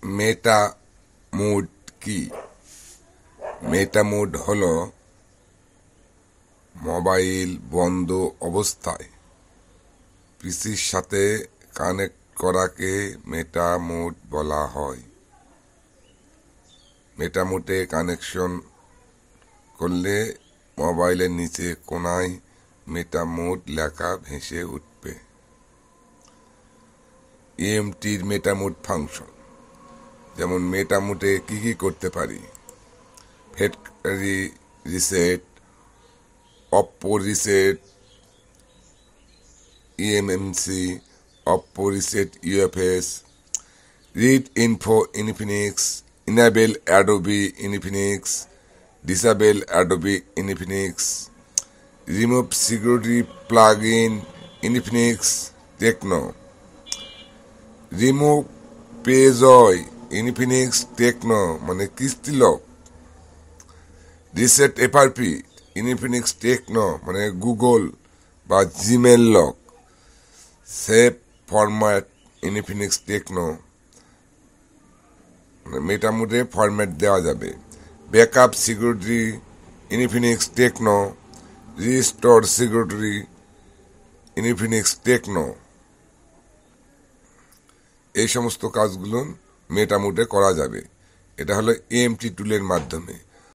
মেটা mode কি? মেটা mode হলো mobile বন্ধ অবস্থায় পিসির সাথে কানেক্ট করাকে মেটা মোড বলা হয়। মেটা মোডে কানেকশন করলে মোবাইলের নিচে কোনায় মেটা মোড লেখা ভেসে উঠবে। ইএমটির মেটা মোড ফাংশন, যেমন মেটা মোডে কি কি করতে পারি: factory reset, Oppo reset, eMMC, Oppo reset UFS, read info Infinix, enable Adobe Infinix, disable Adobe Infinix, remove security plug in Infinix Tecno, remove PayJoy Infinix Tecno মানে কিস্তি lock, reset FRP Infinix Tecno মানে Google বা Gmail lock, save format Infinix Tecno meta মোডে format দেওয়া যাবে, backup security Infinix Tecno, restore security Infinix Tecno. এই সমস্ত কাজগুলো মেটা মোডে করা যাবে। এটা হলো ইএমটি টুলের মাধ্যমে।